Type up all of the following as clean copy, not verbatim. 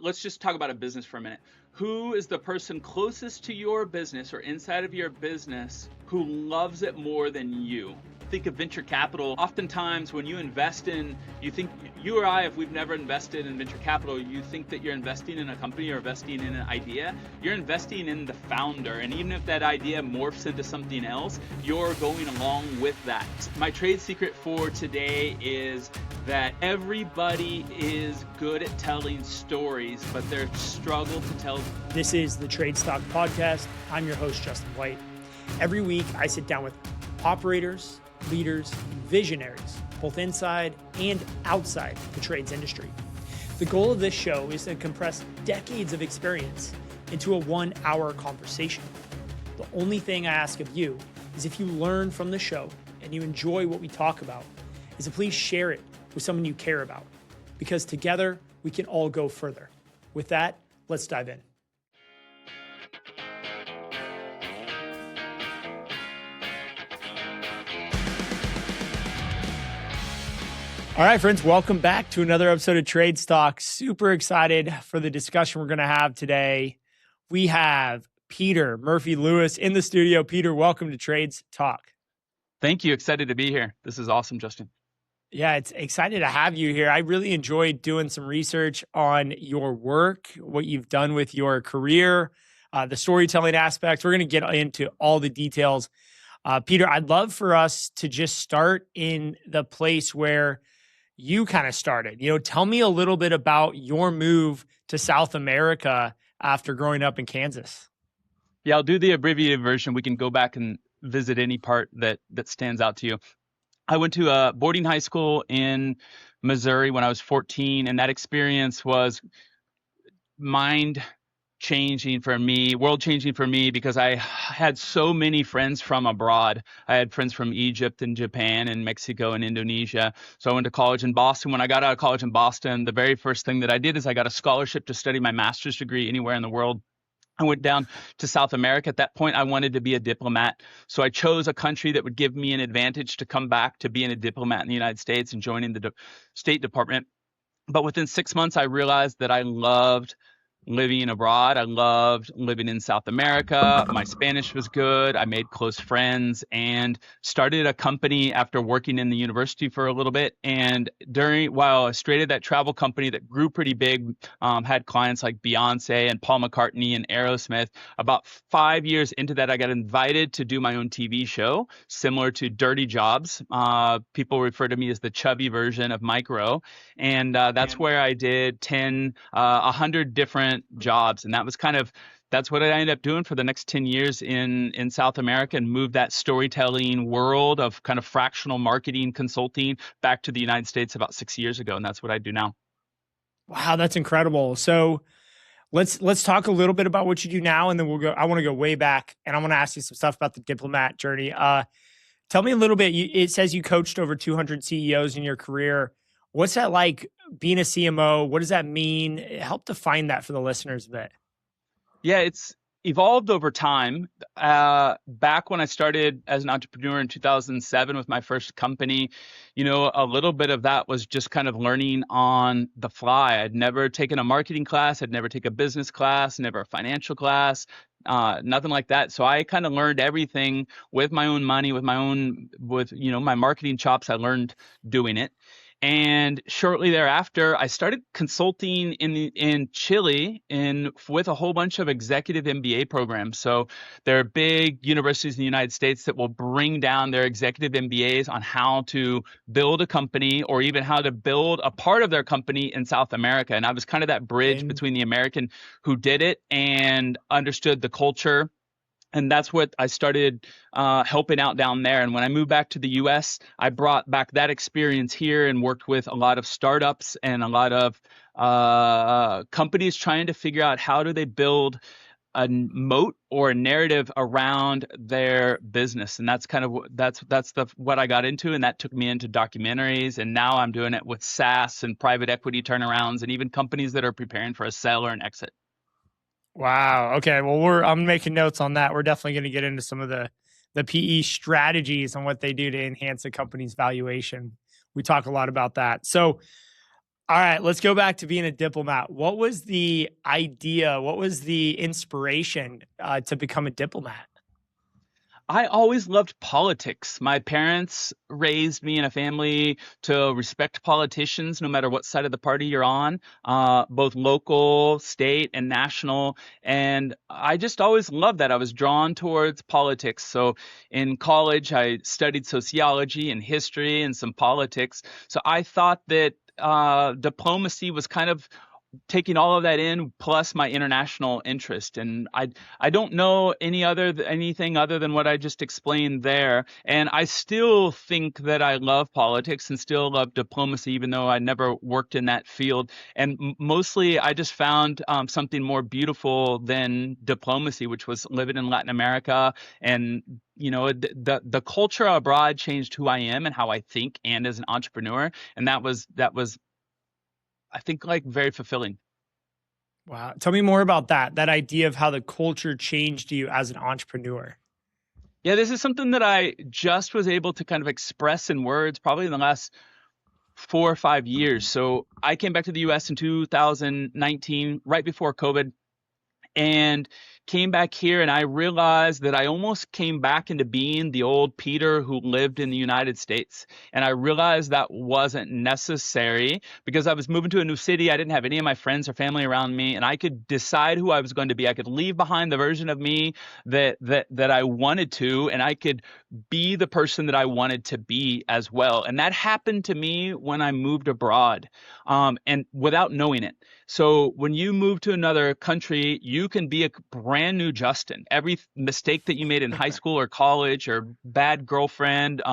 let's just talk about a business for a minute. Who is the person closest to your business or inside of your business who loves it more than you? Think of venture capital. Oftentimes when you invest in, you think, you or I, if we've never invested in venture capital, you think that you're investing in a company or investing in an idea. You're investing in the founder, and even if that idea morphs into something else, you're going along with that. My trade secret for today is that everybody is good at telling stories, but they struggle to tell. This is the Trade Stock Podcast. I'm your host, Justin White. Every week, I sit down with operators, leaders, and visionaries, both inside and outside the trades industry. The goal of this show is to compress decades of experience into a 1-hour conversation. The only thing I ask of you is if you learn from the show and you enjoy what we talk about, is to please share it with someone you care about, because together we can all go further. With that, let's dive in. All right, friends, welcome back to another episode of Trade Stock. Super excited for the discussion we're going to have today. We have Peter Murphy-Lewis in the studio. Peter, welcome to Trades Talk. Thank you. Excited to be here. This is awesome, Justin. Yeah, it's excited to have you here. I really enjoyed doing some research on your work, what you've done with your career, the storytelling aspects. We're going to get into all the details. Peter, I'd love for us to just start in the place where you kind of started. Tell me a little bit about your move to South America after growing up in Kansas. Yeah, I'll do the abbreviated version. We can go back and visit any part that stands out to you. I went to a boarding high school in Missouri when I was 14, and that experience was mind-changing for me, world-changing for me, because I had so many friends from abroad. I had friends from Egypt and Japan and Mexico and Indonesia. So I went to college in Boston. When I got out of college in Boston, the very first thing that I did is I got a scholarship to study my master's degree anywhere in the world. I went down to South America. At that point, I wanted to be a diplomat. So I chose a country that would give me an advantage to come back to being a diplomat in the United States and joining the State Department. But within 6 months, I realized that I loved living abroad. I loved living in South America. My Spanish was good. I made close friends and started a company after working in the university for a little bit. And while I started that travel company that grew pretty big, had clients like Beyonce and Paul McCartney and Aerosmith, about 5 years into that, I got invited to do my own TV show, similar to Dirty Jobs. People refer to me as the chubby version of Mike Rowe. And that's where I did 100 different jobs. And that's what I ended up doing for the next 10 years in South America, and moved that storytelling world of kind of fractional marketing consulting back to the United States about 6 years ago. And that's what I do now. Wow, that's incredible. So let's talk a little bit about what you do now, and then I want to go way back, and I want to ask you some stuff about the diplomat journey. Tell me a little bit. It says you coached over 200 CEOs in your career. What's that like being a CMO? What does that mean? Help define that for the listeners a bit. Yeah, it's evolved over time. Back when I started as an entrepreneur in 2007 with my first company, a little bit of that was just kind of learning on the fly. I'd never taken a marketing class. I'd never taken a business class, never a financial class, nothing like that. So I kind of learned everything with my own money, with my marketing chops. I learned doing it. And shortly thereafter, I started consulting in Chile with a whole bunch of executive MBA programs. So there are big universities in the United States that will bring down their executive MBAs on how to build a company, or even how to build a part of their company in South America. And I was kind of that bridge between the American who did it and understood the culture. And that's what I started helping out down there. And when I moved back to the U.S., I brought back that experience here and worked with a lot of startups and a lot of companies trying to figure out how do they build a moat or a narrative around their business. And that's kind of what I got into. And that took me into documentaries. And now I'm doing it with SaaS and private equity turnarounds, and even companies that are preparing for a sale or an exit. Wow. Okay. Well, I'm making notes on that. We're definitely going to get into some of the PE strategies and what they do to enhance a company's valuation. We talk a lot about that. So All right, let's go back to being a diplomat. What was the idea? What was the inspiration to become a diplomat? I always loved politics. My parents raised me in a family to respect politicians, no matter what side of the party you're on, both local, state, and national. And I just always loved that. I was drawn towards politics. So in college, I studied sociology and history and some politics. So I thought that diplomacy was kind of taking all of that in plus my international interest, and I don't know anything other than what I just explained there, and I still think that I love politics and still love diplomacy even though I never worked in that field. And mostly I just found something more beautiful than diplomacy, which was living in Latin America. And the culture abroad changed who I am and how I think and as an entrepreneur, and that was I think like very fulfilling. Wow. Tell me more about that idea of how the culture changed you as an entrepreneur. Yeah, this is something that I just was able to kind of express in words probably in the last 4 or 5 years. So I came back to the US in 2019, right before COVID, and came back here, and I realized that I almost came back into being the old Peter who lived in the United States. And I realized that wasn't necessary because I was moving to a new city. I didn't have any of my friends or family around me, and I could decide who I was going to be. I could leave behind the version of me that I wanted to, and I could be the person that I wanted to be as well. And that happened to me when I moved abroad, and without knowing it. So when you move to another country, you can be a brand new Justin. Every mistake that you made in high school or college, or bad girlfriend,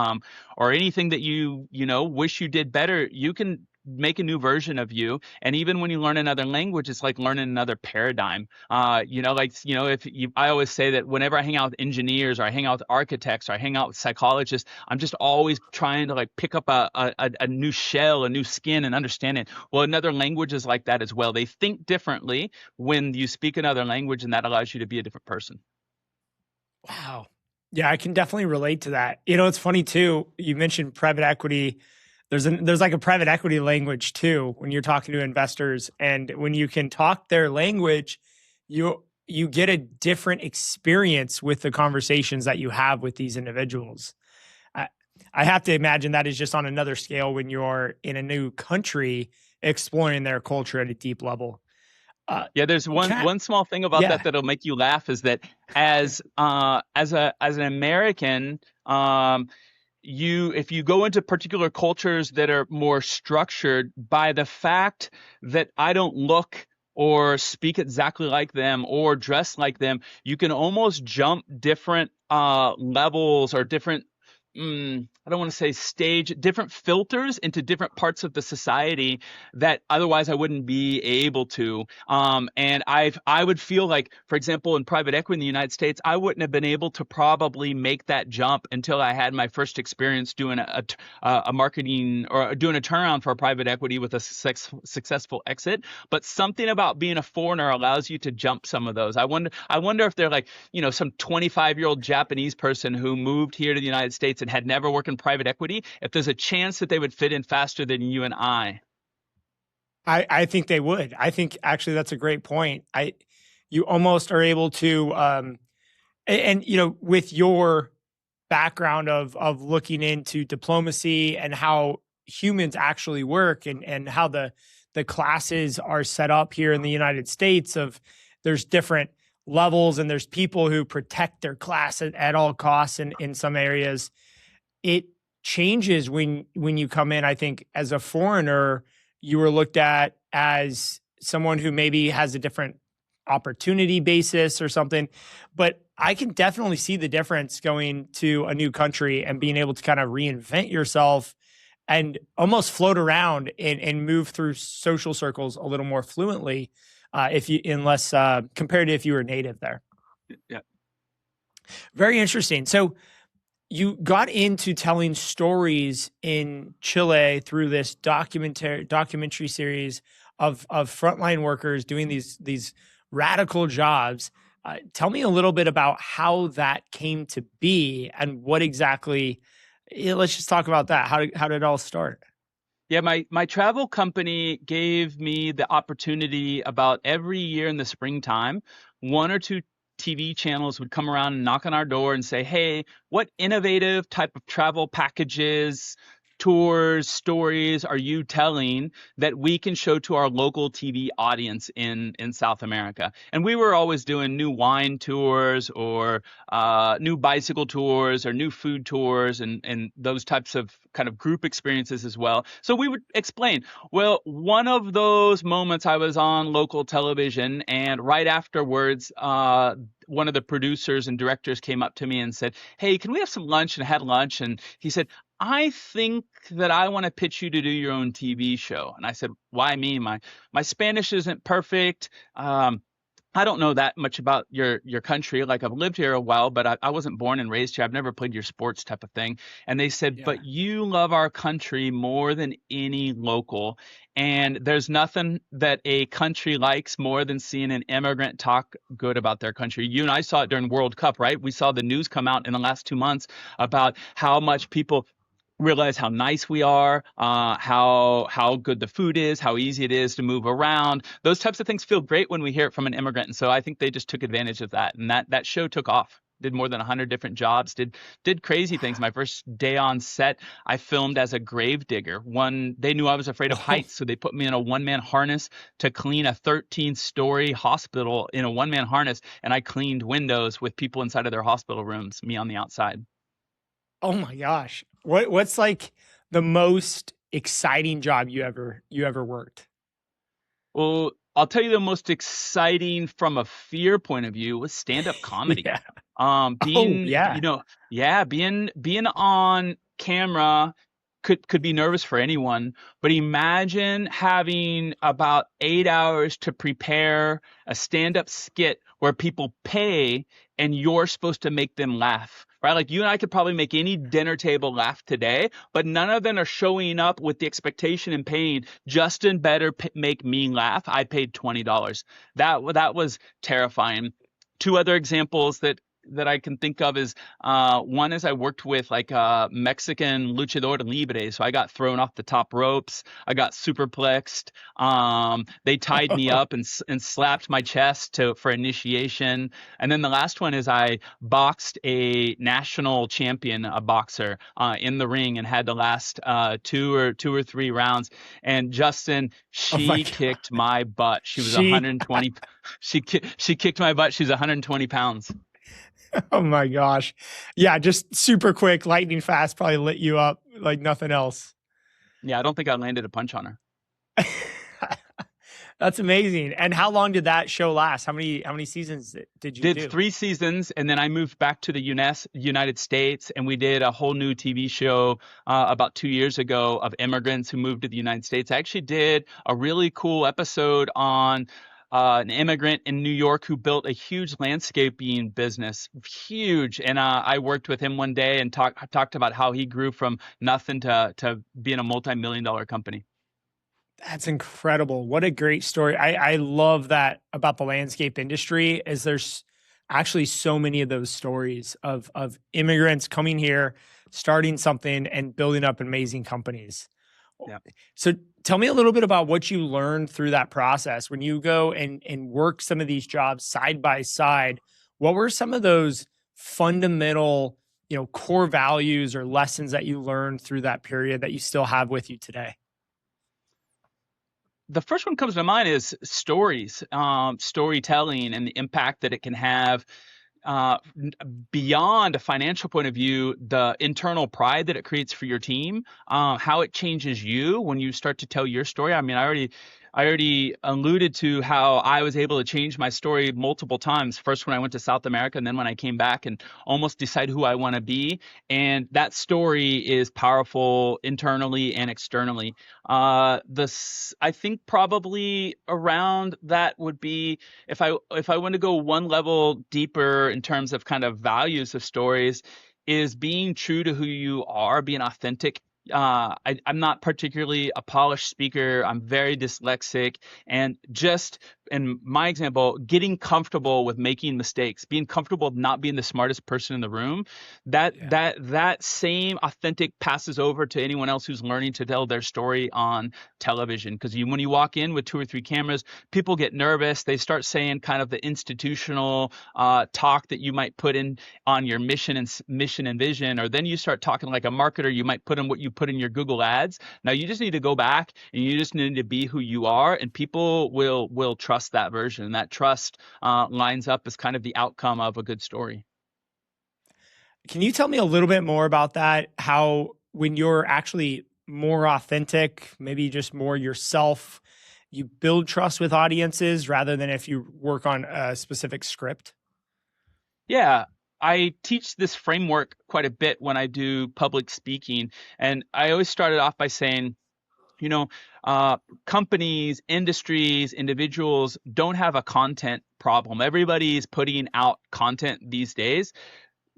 or anything that you wish you did better, you can make a new version of you. And even when you learn another language, it's like learning another paradigm. I always say that whenever I hang out with engineers, or I hang out with architects, or I hang out with psychologists, I'm just always trying to like pick up a new shell, a new skin, and understand it. Well, another language is like that as well. They think differently when you speak another language, and that allows you to be a different person. Wow. Yeah, I can definitely relate to that. It's funny too. You mentioned private equity. There's like a private equity language too when you're talking to investors, and when you can talk their language, you get a different experience with the conversations that you have with these individuals. I, I have to imagine that is just on another scale when you're in a new country exploring their culture at a deep level. Yeah, there's one small thing about Yeah. that that'll make you laugh is that as an American, if you go into particular cultures that are more structured, by the fact that I don't look or speak exactly like them or dress like them, you can almost jump different levels or different, I don't want to say stage, different filters into different parts of the society that otherwise I wouldn't be able to. And I would feel like, for example, in private equity in the United States, I wouldn't have been able to probably make that jump until I had my first experience doing a marketing or doing a turnaround for a private equity with a successful exit. But something about being a foreigner allows you to jump some of those. I wonder if they're like, some 25-year-old Japanese person who moved here to the United States and had never worked in private equity, if there's a chance that they would fit in faster than you and I. I think they would. I think actually that's a great point. You almost are able to, with your background of looking into diplomacy and how humans actually work, and how the classes are set up here in the United States, there's different levels, and there's people who protect their class at all costs in some areas. It changes when you come in. I think as a foreigner, you were looked at as someone who maybe has a different opportunity basis or something. But I can definitely see the difference going to a new country and being able to kind of reinvent yourself and almost float around and move through social circles a little more fluently, unless compared to if you were native there. Yeah. Very interesting. So you got into telling stories in Chile through this documentary series of frontline workers doing these radical jobs. Tell me a little bit about how that came to be and what exactly. Let's just talk about that. How did it all start? Yeah, my travel company gave me the opportunity about every year in the springtime, one or two TV channels would come around and knock on our door and say, "Hey, what innovative type of travel packages, tours, stories are you telling that we can show to our local TV audience in South America?" And we were always doing new wine tours or new bicycle tours or new food tours and those types of kind of group experiences as well. So we would explain, well, one of those moments I was on local television, and right afterwards, one of the producers and directors came up to me and said, "Hey, can we have some lunch?" And I had lunch, and he said, "I think that I want to pitch you to do your own TV show." And I said, "Why me? My Spanish isn't perfect. I don't know that much about your country. Like, I've lived here a while, but I wasn't born and raised here. I've never played your sports type of thing." And they said, Yeah. "But you love our country more than any local. And there's nothing that a country likes more than seeing an immigrant talk good about their country." You and I saw it during World Cup, right? We saw the news come out in the last 2 months about how much people realize how nice we are, how good the food is, how easy it is to move around. Those types of things feel great when we hear it from an immigrant. And so I think they just took advantage of that, and that show took off. Did more than 100 different jobs. Did crazy things. My first day on set, I filmed as a grave digger. They knew I was afraid of Oh, heights, so they put me in a one-man harness to clean a 13-story hospital in a one-man harness, and I cleaned windows with people inside of their hospital rooms, me on the outside. oh my gosh. What's like the most exciting job you ever worked? Well, I'll tell you, the most exciting from a fear point of view was stand-up comedy. Yeah. Oh, Being, yeah. yeah, being on camera could be nervous for anyone, but imagine having about 8 hours to prepare a stand-up skit where people pay and you're supposed to make them laugh, right? Like, you and I could probably make any dinner table laugh today, but none of them are showing up with the expectation and paying, "Justin better make me laugh. I paid $20." That was terrifying. Two other examples that I can think of is, one is I worked with like a Mexican luchador libre, so I got thrown off the top ropes, I got superplexed. They tied me up and slapped my chest for initiation. And then the last one is I boxed a national champion, a boxer, in the ring, and had to last two or three rounds. And Justin, Oh my she god. kicked my butt. She was She 120. She kicked my butt. She was 120 pounds. Oh my gosh. Yeah, just super quick, lightning fast, probably lit you up like nothing else. Yeah, I don't think I landed a punch on her. That's amazing. And how long did that show last? How many seasons did you Did do? 3 seasons, and then I moved back to the United States, and we did a whole new TV show about 2 years ago of immigrants who moved to the United States. I actually did a really cool episode on an immigrant in New York who built a huge landscaping business, huge. And I worked with him one day and talked about how he grew from nothing to being a multi-million-dollar company. That's incredible. What a great story. I love that about the landscape industry is there's actually so many of those stories of immigrants coming here, starting something and building up amazing companies. Yeah. So tell me a little bit about what you learned through that process when you go and work some of these jobs side by side. What were some of those fundamental, core values or lessons that you learned through that period that you still have with you today? The first one comes to mind is stories, storytelling, and the impact that it can have, uh, beyond a financial point of view, the internal pride that it creates for your team, how it changes you when you start to tell your story. I mean, I already alluded to how I was able to change my story multiple times. First when I went to South America, and then when I came back and almost decide who I want to be. And that story is powerful internally and externally. I think probably around that would be, if I want to go one level deeper in terms of kind of values of stories, is being true to who you are, being authentic. I'm not particularly a polished speaker. I'm very dyslexic, and just in my example, getting comfortable with making mistakes, being comfortable with not being the smartest person in the room, Yeah. that same authentic passes over to anyone else who's learning to tell their story on television. Because when you walk in with two or three cameras, people get nervous. They start saying kind of the institutional talk that you might put in on your mission and vision, or then you start talking like a marketer. You might put in what you put in your Google ads. Now you just need to go back and you just need to be who you are, and people will trust that version. And that trust lines up as kind of the outcome of a good story. Can you tell me a little bit more about that? How, when you're actually more authentic, maybe just more yourself, you build trust with audiences rather than if you work on a specific script? Yeah, I teach this framework quite a bit when I do public speaking. And I always started off by saying, you know, companies, industries, individuals don't have a content problem. Everybody's putting out content these days.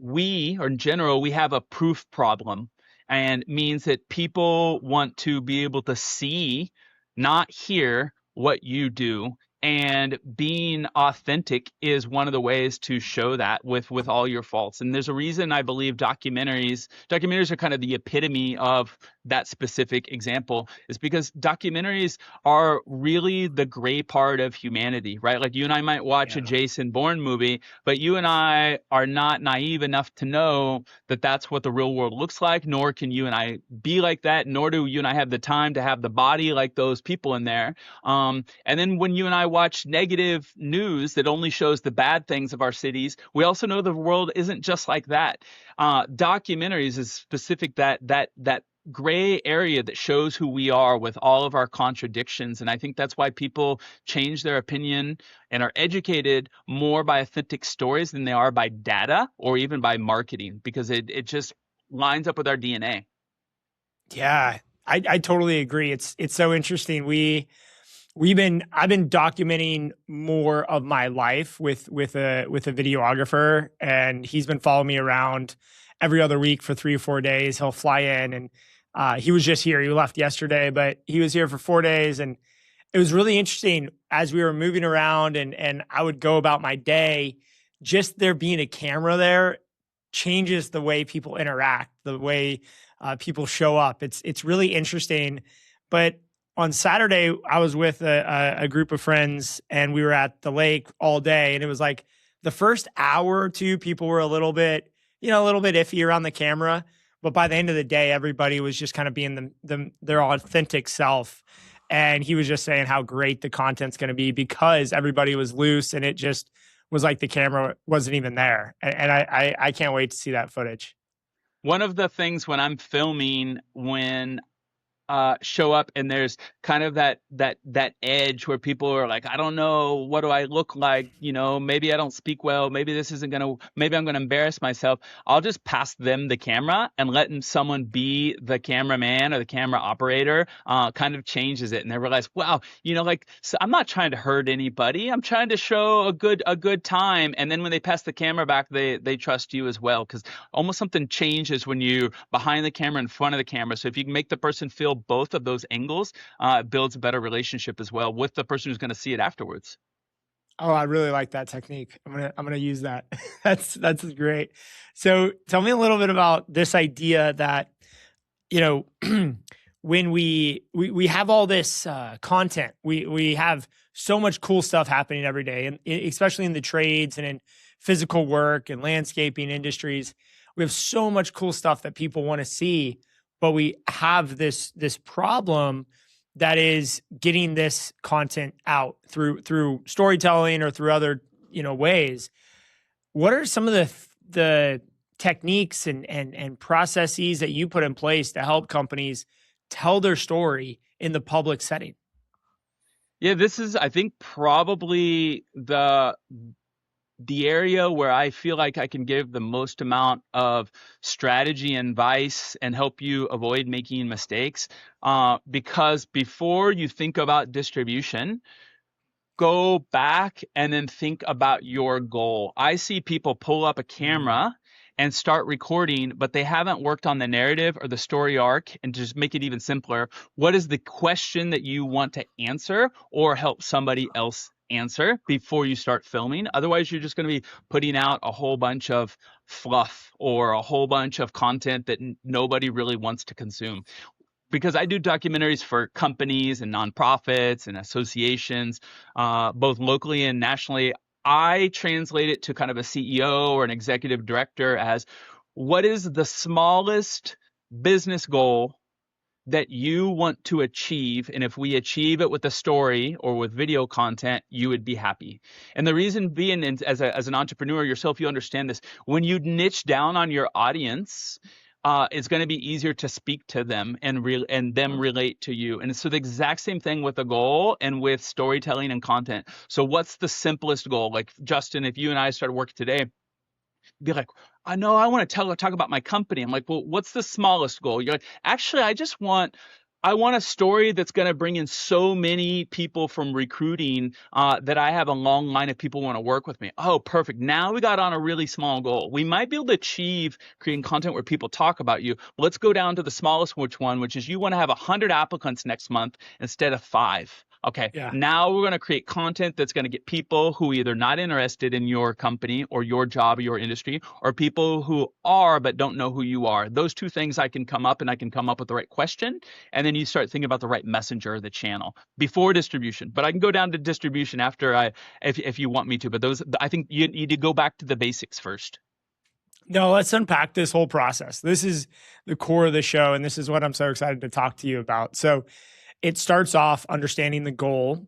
Or in general, we have a proof problem, and means that people want to be able to see, not hear, what you do. And being authentic is one of the ways to show that with all your faults. And there's a reason I believe documentaries are kind of the epitome of that specific example, is because documentaries are really the gray part of humanity, right? Like you and I might watch a Yeah. Jason Bourne movie, but you and I are not naive enough to know that that's what the real world looks like, nor can you and I be like that, nor do you and I have the time to have the body like those people in there. And then when you and I watch negative news that only shows the bad things of our cities, we also know the world isn't just like that. Documentaries is specific that gray area that shows who we are with all of our contradictions. And I think that's why people change their opinion and are educated more by authentic stories than they are by data or even by marketing, because it just lines up with our DNA. Yeah, I totally agree. It's so interesting. I've been documenting more of my life with a videographer, and he's been following me around every other week for 3 or 4 days. He'll fly in, and he was just here. He left yesterday, but he was here for 4 days, and it was really interesting as we were moving around, and I would go about my day. Just there being a camera there changes the way people interact, the way people show up. It's really interesting. But on Saturday, I was with a group of friends, and we were at the lake all day. And it was like the first hour or two, people were a little bit iffy around the camera. But by the end of the day, everybody was just kind of being their authentic self. And he was just saying how great the content's going to be because everybody was loose, and it just was like the camera wasn't even there. And I can't wait to see that footage. One of the things when I'm filming, when show up and there's kind of that edge where people are like, I don't know, what do I look like? Maybe I don't speak well. Maybe I'm gonna embarrass myself. I'll just pass them the camera and letting someone be the cameraman or the camera operator kind of changes it. And they realize, wow, so I'm not trying to hurt anybody. I'm trying to show a good time. And then when they pass the camera back, they trust you as well, because almost something changes when you're behind the camera, in front of the camera. So if you can make the person feel both of those angles, it builds a better relationship as well with the person who's going to see it afterwards. Oh, I really like that technique. I'm gonna use that. That's great. So tell me a little bit about this idea that, when we have all this content, we have so much cool stuff happening every day, and especially in the trades and in physical work and landscaping industries, we have so much cool stuff that people want to see. But we have this problem that is getting this content out through storytelling or through other ways. What are some of the techniques and processes that you put in place to help companies tell their story in the public setting? Yeah, this is, I think, probably the area where I feel like I can give the most amount of strategy and advice and help you avoid making mistakes. Because before you think about distribution, go back and then think about your goal. I see people pull up a camera and start recording, but they haven't worked on the narrative or the story arc. And to just make it even simpler, what is the question that you want to answer or help somebody else answer before you start filming. Otherwise, you're just going to be putting out a whole bunch of fluff or a whole bunch of content that nobody really wants to consume. Because I do documentaries for companies and nonprofits and associations, both locally and nationally. I translate it to kind of a CEO or an executive director as, what is the smallest business goal that you want to achieve? And if we achieve it with a story or with video content, you would be happy. And the reason being, as an entrepreneur yourself, you understand this. When you niche down on your audience, it's going to be easier to speak to them and them relate to you. And so the exact same thing with a goal and with storytelling and content. So what's the simplest goal? Like, Justin, if you and I started working today, be like, I know I want to talk about my company. I'm like, well, what's the smallest goal? You're like, actually, I want a story that's going to bring in so many people from recruiting that I have a long line of people who want to work with me. Oh, perfect. Now we got on a really small goal. We might be able to achieve creating content where people talk about you. Let's go down to the smallest one, which is you want to have 100 applicants next month instead of 5. Okay, Yeah. now we're going to create content that's going to get people who either not interested in your company or your job or your industry, or people who are but don't know who you are. Those two things I can come up with the right question, and then you start thinking about the right messenger or the channel before distribution. But I can go down to distribution after if you want me to. But those, I think you need to go back to the basics first. No, let's unpack this whole process. This is the core of the show, and this is what I'm so excited to talk to you about. So it starts off understanding the goal.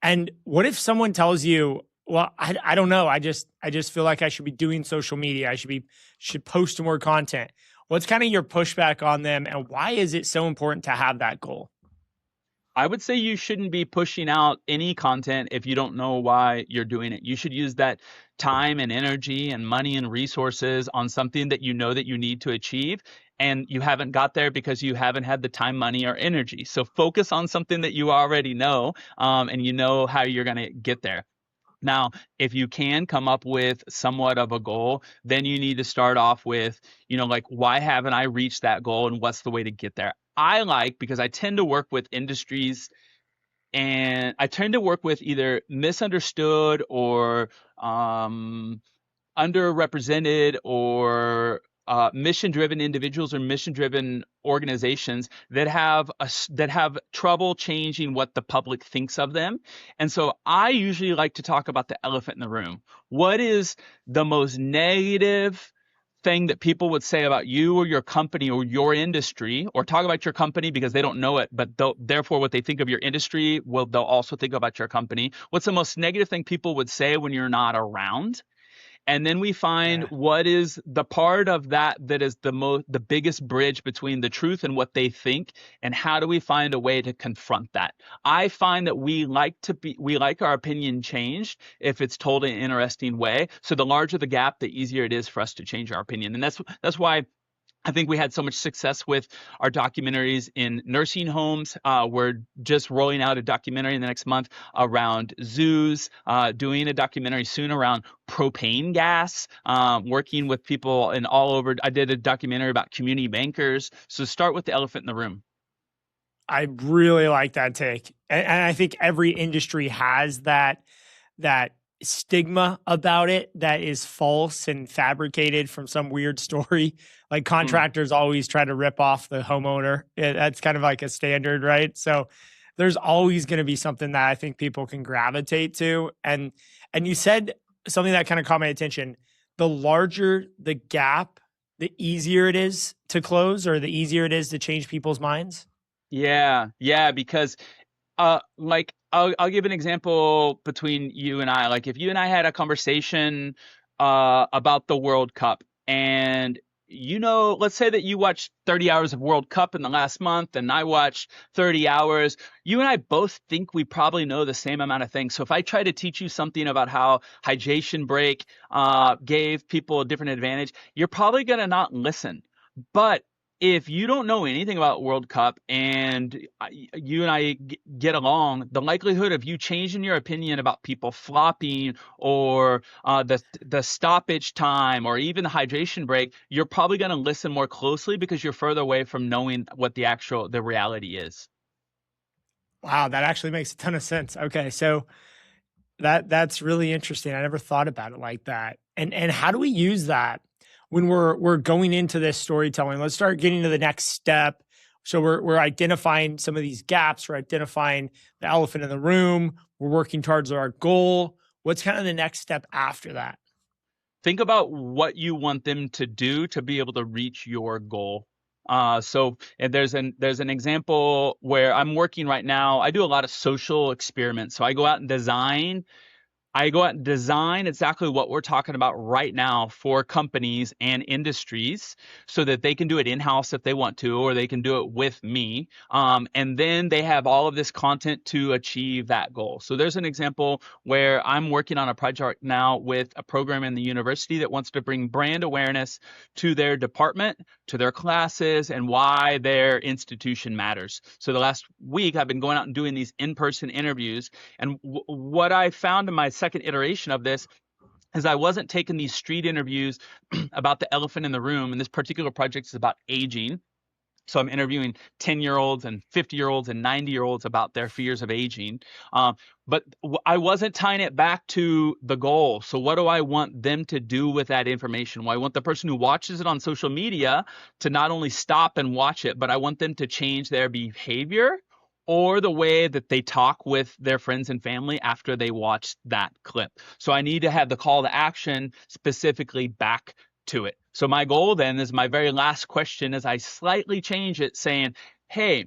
And what if someone tells you, well, I don't know. I just feel like I should be doing social media. I should post more content. What's kind of your pushback on them, and why is it so important to have that goal? I would say you shouldn't be pushing out any content if you don't know why you're doing it. You should use that time and energy and money and resources on something that you know that you need to achieve, and you haven't got there because you haven't had the time, money, or energy. So focus on something that you already know, and you know how you're going to get there. Now, if you can come up with somewhat of a goal, then you need to start off with, like, why haven't I reached that goal and what's the way to get there? Because I tend to work with industries, and I tend to work with either misunderstood or underrepresented or mission-driven individuals or mission-driven organizations that have trouble changing what the public thinks of them. And so I usually like to talk about the elephant in the room. What is the most negative thing that people would say about you or your company or your industry, or talk about your company because they don't know it, but therefore what they think of your industry, they'll also think about your company. What's the most negative thing people would say when you're not around? And then we find what is the part of that is the biggest bridge between the truth and what they think, and how do we find a way to confront that? I find that we like our opinion changed if it's told in an interesting way. So the larger the gap, the easier it is for us to change our opinion. And that's why I think we had so much success with our documentaries in nursing homes. We're just rolling out a documentary in the next month around zoos, doing a documentary soon around propane gas, working with people in all over. I did a documentary about community bankers. So start with the elephant in the room. I really like that take. And I think every industry has that stigma about it that is false and fabricated from some weird story. Like contractors always try to rip off the homeowner. That's kind of like a standard, right? So there's always going to be something that I think people can gravitate to. And you said something that kind of caught my attention. The larger the gap, the easier it is to close, or the easier it is to change people's minds. Yeah, because like I'll give an example between you and I. Like if you and I had a conversation about the World Cup, and let's say that you watched 30 hours of World Cup in the last month and I watched 30 hours. You and I both think we probably know the same amount of things. So if I try to teach you something about how hydration break gave people a different advantage, you're probably going to not listen. But if you don't know anything about World Cup and you and I get along, the likelihood of you changing your opinion about people flopping or the stoppage time or even the hydration break, you're probably going to listen more closely because you're further away from knowing what the reality is. Wow, that actually makes a ton of sense. Okay, so That's really interesting. I never thought about it like that. And how do we use that when we're going into this storytelling? Let's start getting to the next step. So we're identifying some of these gaps, we're identifying the elephant in the room, we're working towards our goal. What's kind of the next step after that? Think about what you want them to do to be able to reach your goal. So and there's an example where I'm working right now. I do a lot of social experiments. So I go out and design exactly what we're talking about right now for companies and industries so that they can do it in-house if they want to, or they can do it with me. And then they have all of this content to achieve that goal. So there's an example where I'm working on a project now with a program in the university that wants to bring brand awareness to their department, to their classes, and why their institution matters. So the last week, I've been going out and doing these in-person interviews, and what I found in my second iteration of this is I wasn't taking these street interviews about the elephant in the room. And this particular project is about aging. So I'm interviewing 10-year-olds and 50-year-olds and 90-year-olds about their fears of aging. But I wasn't tying it back to the goal. So what do I want them to do with that information? Well, I want the person who watches it on social media to not only stop and watch it, but I want them to change their behavior or the way that they talk with their friends and family after they watch that clip. So I need to have the call to action specifically back to it. So my goal then is my very last question as I slightly change it saying, hey,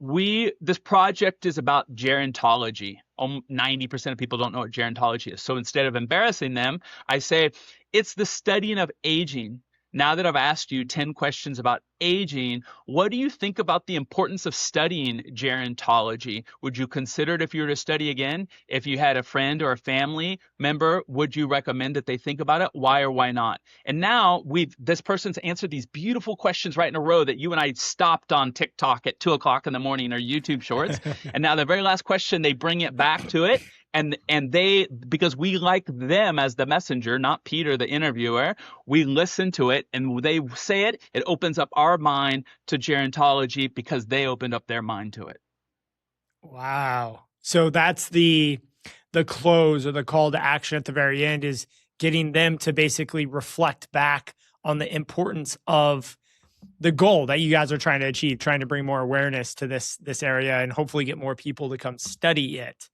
this project is about gerontology. 90% of people don't know what gerontology is. So instead of embarrassing them, I say it's the studying of aging. Now that I've asked you 10 questions about aging, what do you think about the importance of studying gerontology? Would you consider it if you were to study again? If you had a friend or a family member, would you recommend that they think about it? Why or why not? And now this person's answered these beautiful questions right in a row that you and I stopped on TikTok at 2 o'clock in the morning or YouTube Shorts. And now the very last question, they bring it back to it. And they, because we like them as the messenger, not Peter, the interviewer, we listen to it and they say it, it opens up our mind to gerontology because they opened up their mind to it. Wow. So that's the close or the call to action at the very end, is getting them to basically reflect back on the importance of the goal that you guys are trying to achieve, trying to bring more awareness to this area and hopefully get more people to come study it.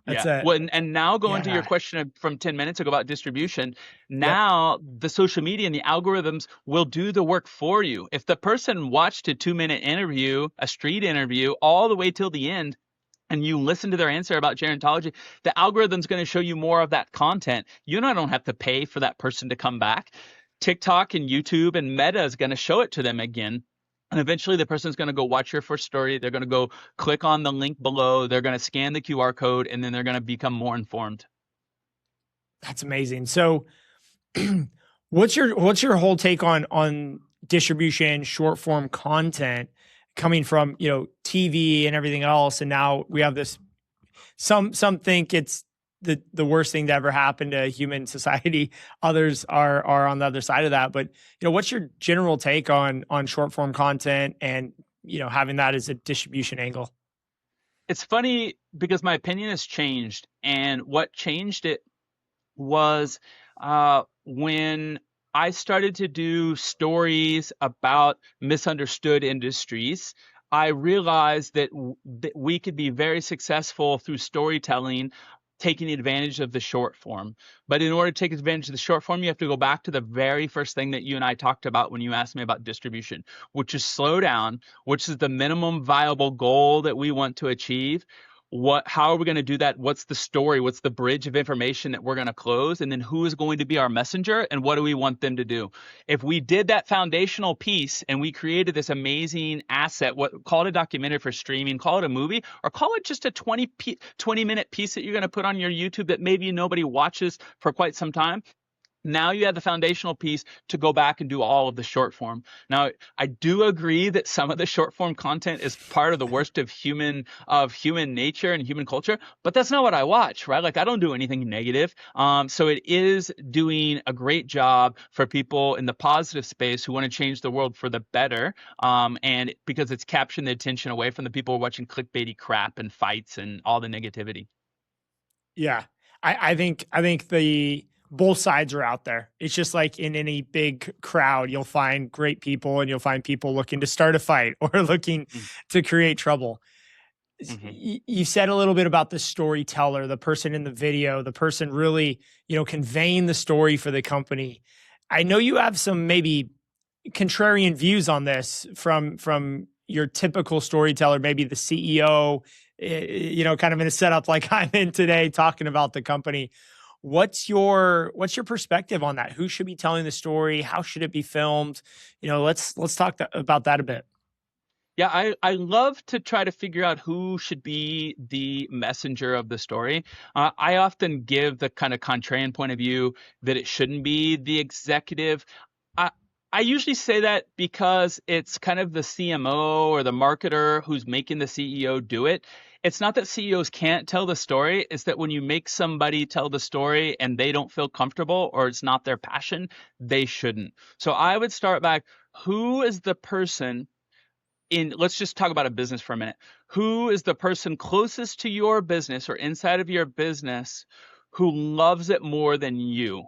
Well, and now going to your question from 10 minutes ago about distribution, now the social media and the algorithms will do the work for you. If the person watched a 2-minute interview, a street interview, all the way till the end, and you listen to their answer about gerontology, the algorithm's going to show you more of that content. You don't have to pay for that person to come back. TikTok and YouTube and Meta is going to show it to them again. And eventually the person's going to go watch your first story. They're going to go click on the link below. They're going to scan the QR code, and then they're going to become more informed. That's amazing. So what's your whole take on distribution, short form content coming from, TV and everything else? And now we have this, some think it's the worst thing to ever happen to human society. Others are on the other side of that. But, what's your general take on short form content and, having that as a distribution angle? It's funny because my opinion has changed. And what changed it was when I started to do stories about misunderstood industries. I realized that we could be very successful through storytelling, taking advantage of the short form. But in order to take advantage of the short form, you have to go back to the very first thing that you and I talked about when you asked me about distribution, which is slow down, which is the minimum viable goal that we want to achieve. How are we going to do that? What's the story? What's the bridge of information that we're going to close? And then who is going to be our messenger and what do we want them to do? If we did that foundational piece and we created this amazing asset, call it a documentary for streaming, call it a movie, or call it just a 20-minute piece that you're going to put on your YouTube that maybe nobody watches for quite some time. Now you have the foundational piece to go back and do all of the short form. Now, I do agree that some of the short form content is part of the worst of human nature and human culture, but that's not what I watch, right? Like I don't do anything negative. So it is doing a great job for people in the positive space who want to change the world for the better. And because it's capturing the attention away from the people who are watching clickbaity crap and fights and all the negativity. Yeah. I think the both sides are out there. It's just like in any big crowd, you'll find great people and you'll find people looking to start a fight or looking Mm, to create trouble. mhm. You said a little bit about the storyteller, the person in the video, the person really, conveying the story for the company. I know you have some maybe contrarian views on this from your typical storyteller, maybe the CEO, kind of in a setup like I'm in today, talking about the company. What's your perspective on that? Who should be telling the story? How should it be filmed? Let's talk about that a bit. Yeah, I love to try to figure out who should be the messenger of the story. I often give the kind of contrarian point of view that it shouldn't be the executive. I I usually say that because it's kind of the CMO or the marketer who's making the CEO do it. It's not that CEOs can't tell the story, it's that when you make somebody tell the story and they don't feel comfortable or it's not their passion, they shouldn't. So I would start back, who is the person in, let's just talk about a business for a minute. Who is the person closest to your business or inside of your business who loves it more than you?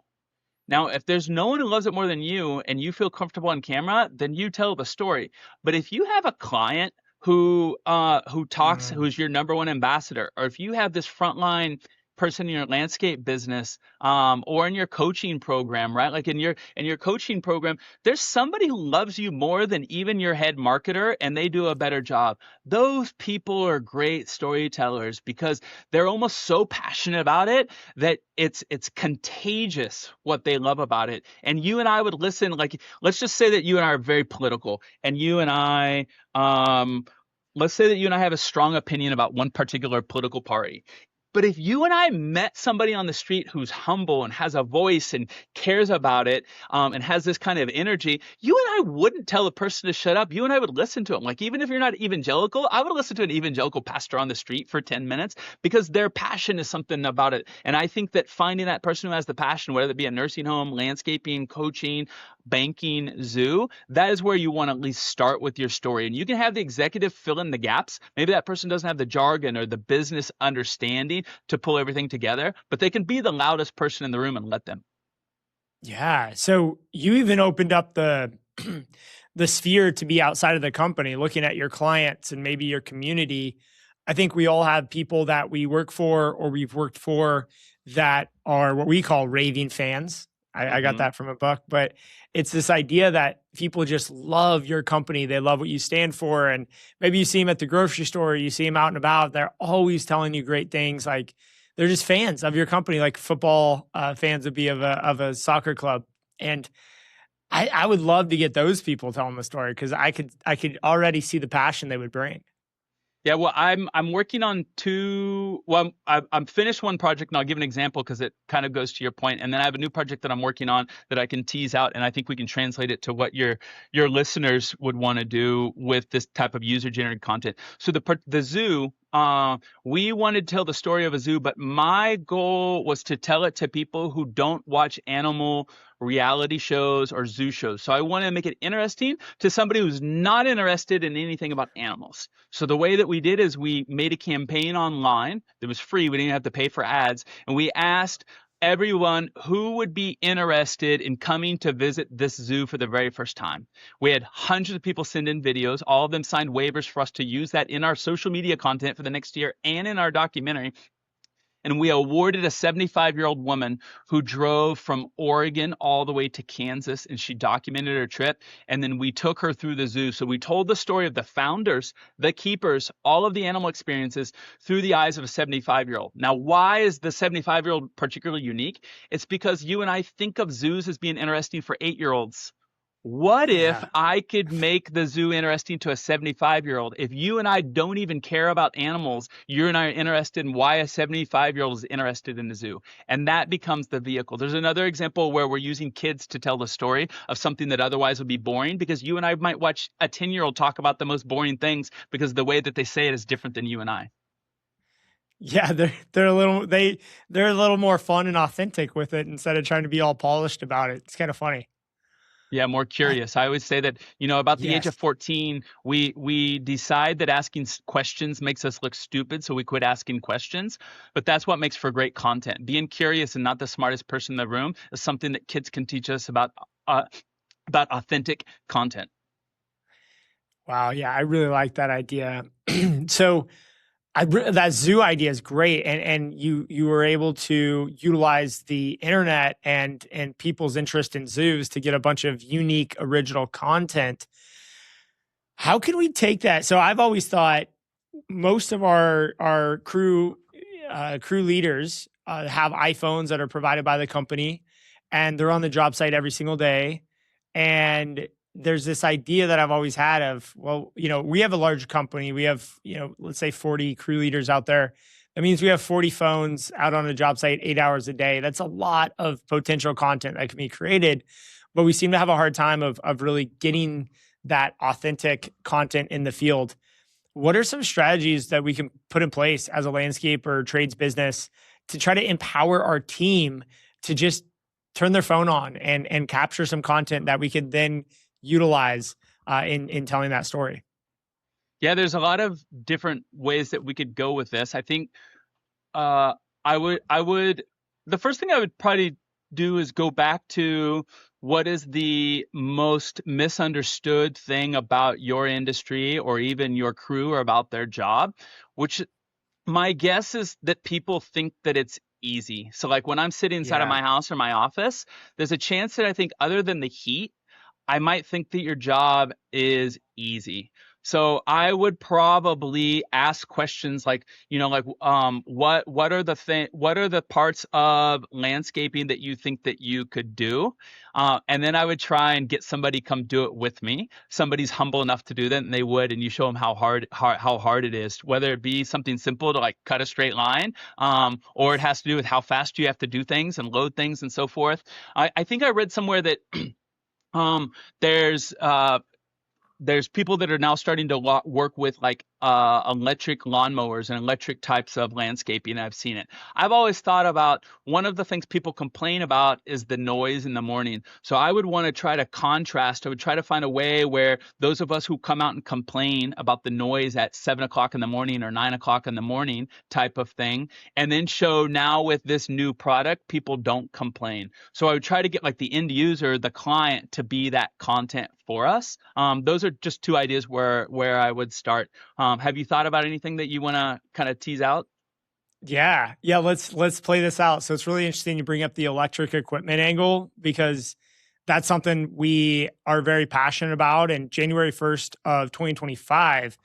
Now, if there's no one who loves it more than you and you feel comfortable on camera, then you tell the story. But if you have a client who talks, Mm. who's your number one ambassador, or if you have this frontline person in your landscape business, or in your coaching program, right? Like in your coaching program, there's somebody who loves you more than even your head marketer, and they do a better job. Those people are great storytellers because they're almost so passionate about it that it's contagious what they love about it. And you and I would listen, like, let's just say that you and I are very political, and you and I, let's say that you and I have a strong opinion about one particular political party. But if you and I met somebody on the street who's humble and has a voice and cares about it, and has this kind of energy, you and I wouldn't tell the person to shut up. You and I would listen to them. Like, even if you're not evangelical, I would listen to an evangelical pastor on the street for 10 minutes because their passion is something about it. And I think that finding that person who has the passion, whether it be a nursing home, landscaping, coaching, banking, zoo, that is where you want to at least start with your story. And you can have the executive fill in the gaps. Maybe that person doesn't have the jargon or the business understanding to pull everything together, but they can be the loudest person in the room and let them. Yeah. So you even opened up the the sphere to be outside of the company, looking at your clients and maybe your community. I think we all have people that we work for or we've worked for that are what we call raving fans. I got Hmm. that from a book, but it's this idea that people just love your company. They love what you stand for. And maybe you see them at the grocery store, you see them out and about. They're always telling you great things. Like they're just fans of your company, like football fans would be of a soccer club. And I would love to get those people telling the story because I could already see the passion they would bring. Yeah, well, I'm working on two. Well, I'm finished one project, and I'll give an example because it kind of goes to your point. And then I have a new project that I'm working on that I can tease out, and I think we can translate it to what your listeners would want to do with this type of user generated content. So the zoo. We wanted to tell the story of a zoo, but my goal was to tell it to people who don't watch animal reality shows or zoo shows. So I want to make it interesting to somebody who's not interested in anything about animals. So the way that we did is we made a campaign online that was free. We didn't have to pay for ads. And we asked everyone who would be interested in coming to visit this zoo for the very first time. We had hundreds of people send in videos. All of them signed waivers for us to use that in our social media content for the next year and in our documentary. And we awarded a 75-year-old woman who drove from Oregon all the way to Kansas, and she documented her trip. And then we took her through the zoo. So we told the story of the founders, the keepers, all of the animal experiences through the eyes of a 75-year-old. Now, why is the 75-year-old particularly unique? It's because you and I think of zoos as being interesting for 8-year-olds. What if Yeah. I could make the zoo interesting to a 75-year-old? If you and I don't even care about animals, you and I are interested in why a 75-year-old is interested in the zoo. And that becomes the vehicle. There's another example where we're using kids to tell the story of something that otherwise would be boring, because you and I might watch a 10-year-old talk about the most boring things because the way that they say it is different than you and I. Yeah, they're a little more fun and authentic with it instead of trying to be all polished about it. It's kind of funny. Yeah, more Uh, curious. I always say that, about the age of yes. 14, we decide that asking questions makes us look stupid, so we quit asking questions. But that's what makes for great content. Being curious and not the smartest person in the room is something that kids can teach us uh, about authentic content. Wow. Yeah, I really like that idea. So that zoo idea is great, and you were able to utilize the internet and people's interest in zoos to get a bunch of unique original content. How can we take that? So I've always thought most of our crew leaders have iPhones that are provided by the company, and they're on the job site every single day. And there's this idea that I've always had of, well, we have a large company. We have, let's say 40 crew leaders out there. That means we have 40 phones out on a job site 8 hours a day. That's a lot of potential content that can be created, but we seem to have a hard time of really getting that authentic content in the field. What are some strategies that we can put in place as a landscape or trades business to try to empower our team to just turn their phone on and capture some content that we could then utilize in telling that story? Yeah, there's a lot of different ways that we could go with this. I think uh, I would the first thing I would probably do is go back to what is the most misunderstood thing about your industry or even your crew or about their job, which my guess is that people think that it's easy. So like when I'm sitting inside of Yeah. my house or my office, there's a chance that I think other than the heat, I might think that your job is easy. So I would probably ask questions like, what are the parts of landscaping that you think that you could do? And then I would try and get somebody come do it with me. Somebody's humble enough to do that, and they would, and you show them how hard it is, whether it be something simple to like cut a straight line, or it has to do with how fast you have to do things and load things and so forth. I think I read somewhere that um, there's there's people that are now starting to work with like electric lawnmowers and electric types of landscaping. I've seen it. I've always thought about one of the things people complain about is the noise in the morning. So I would want to try to contrast. I would try to find a way where those of us who come out and complain about the noise at 7 o'clock in the morning or 9 o'clock in the morning type of thing, and then show now with this new product, people don't complain. So I would try to get like the end user, the client, to be that content for us. Those are just two ideas where I would start. Have you thought about anything that you want to kind of tease out? Yeah. Yeah. Let's play this out. So it's really interesting you bring up the electric equipment angle because that's something we are very passionate about. And January 1st of 2025,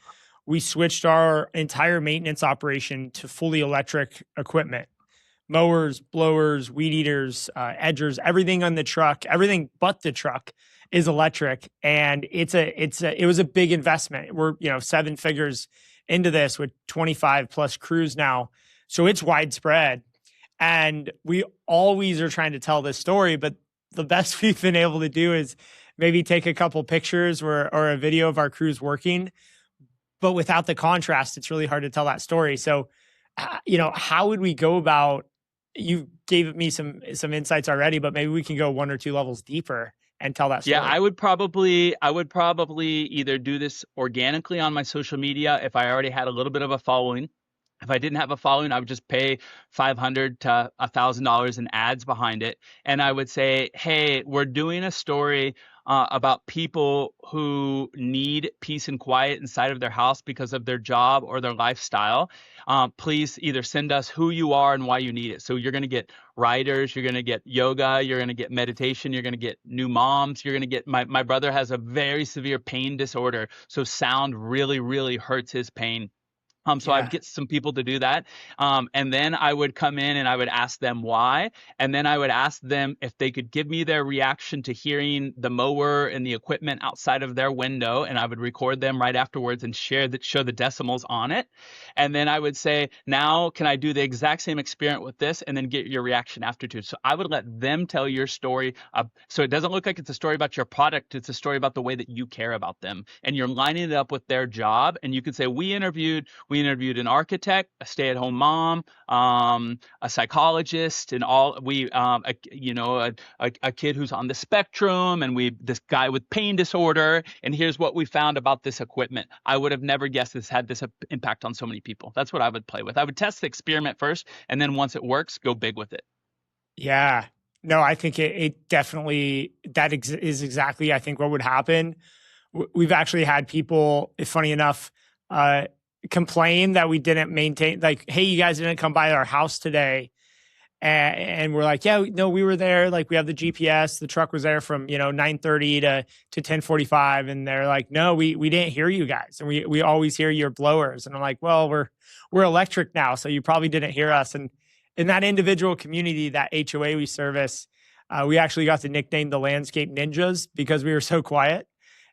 we switched our entire maintenance operation to fully electric equipment. Mowers, blowers, weed eaters, edgers, everything on the truck, everything but the truck is electric. And it was a big investment. We're, 7 figures into this with 25 plus crews now. So it's widespread. And we always are trying to tell this story, but the best we've been able to do is maybe take a couple pictures or a video of our crews working. But without the contrast, it's really hard to tell that story. So, how would we go about? You gave me some insights already, but maybe we can go one or two levels deeper and tell that Yeah, story. I would probably either do this organically on my social media if I already had a little bit of a following. If I didn't have a following, I would just pay $500 to $1,000 in ads behind it. And I would say, hey, we're doing a story about people who need peace and quiet inside of their house because of their job or their lifestyle. Please either send us who you are and why you need it. So you're going to get writers, you're going to get yoga, you're going to get meditation, you're going to get new moms, you're going to get my brother has a very severe pain disorder. So sound really, really hurts his pain. So I would Yeah. get some people to do that. And then I would come in and I would ask them why. And then I would ask them if they could give me their reaction to hearing the mower and the equipment outside of their window. And I would record them right afterwards and show the decimals on it. And then I would say, now can I do the exact same experiment with this and then get your reaction after too? So I would let them tell your story. So it doesn't look like it's a story about your product. It's a story about the way that you care about them. And you're lining it up with their job. And you could say, we interviewed We interviewed an architect, a stay-at-home mom, a psychologist, and all. A kid who's on the spectrum, and this guy with pain disorder. And here's what we found about this equipment. I would have never guessed this had this impact on so many people. That's what I would play with. I would test the experiment first, and then once it works, go big with it. Yeah. No, I think it definitely, is exactly, I think, what would happen. We've actually had people, if funny enough, complain that we didn't maintain, like, hey, you guys didn't come by our house today. And we're like, yeah, no, we were there. Like, we have the GPS. The truck was there from 9:30 to 10:45, and they're like, no, we didn't hear you guys, and we always hear your blowers. And I'm like, well, we're electric now, so you probably didn't hear us. And in that individual community, that HOA we service, we actually got to nickname the Landscape Ninjas because we were so quiet.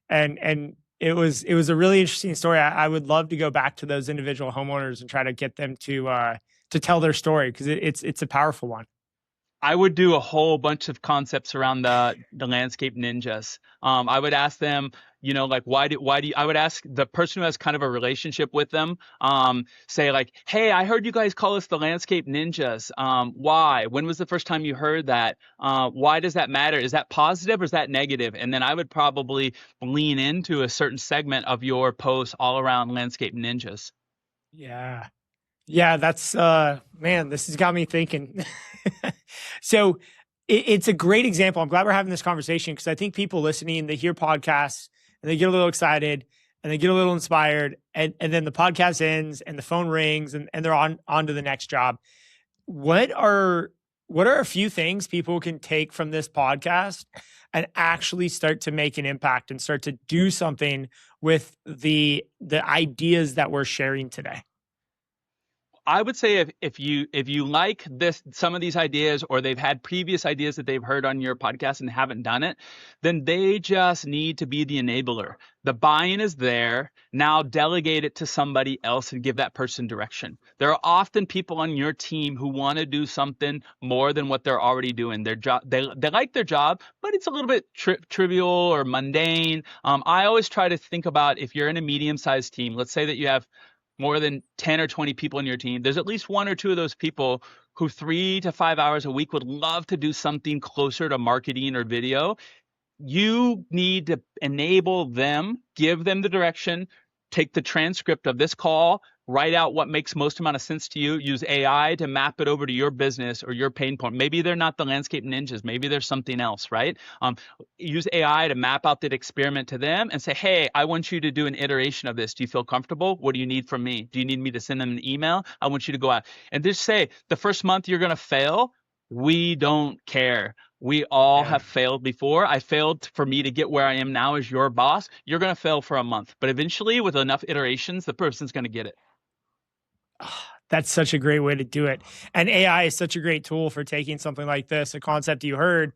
And it was a really interesting story. I would love to go back to those individual homeowners and try to get them to tell their story, because it's a powerful one. I would do a whole bunch of concepts around the landscape ninjas. I would ask them, like, why do you, I would ask the person who has kind of a relationship with them, say like, hey, I heard you guys call us the landscape ninjas. Why? When was the first time you heard that? Why does that matter? Is that positive or is that negative? And then I would probably lean into a certain segment of your post all around landscape ninjas. Yeah. Yeah, that's man, this has got me thinking. So it's a great example. I'm glad we're having this conversation, because I think people listening, they hear podcasts and they get a little excited and they get a little inspired, and then the podcast ends and the phone rings and they're on to the next job. What are a few things people can take from this podcast and actually start to make an impact and start to do something with the ideas that we're sharing today? I would say if you like some of these ideas, or they've had previous ideas that they've heard on your podcast and haven't done it, then they just need to be the enabler. The buy-in is there. Now delegate it to somebody else and give that person direction. There are often people on your team who want to do something more than what they're already doing. Their job, they like their job, but it's a little bit trivial or mundane. I always try to think about, if you're in a medium-sized team, let's say that you have more than 10 or 20 people in your team, there's at least one or two of those people who 3 to 5 hours a week would love to do something closer to marketing or video. You need to enable them, give them the direction, take the transcript of this call, write out what makes most amount of sense to you, use AI to map it over to your business or your pain point. Maybe they're not the landscape ninjas. Maybe there's something else, right? Use AI to map out that experiment to them and say, hey, I want you to do an iteration of this. Do you feel comfortable? What do you need from me? Do you need me to send them an email? I want you to go out and just say, the first month you're going to fail. We don't care. We all have failed before. I failed for me to get where I am now as your boss. You're going to fail for a month, but eventually with enough iterations, the person's going to get it. That's such a great way to do it. And AI is such a great tool for taking something like this, a concept you heard,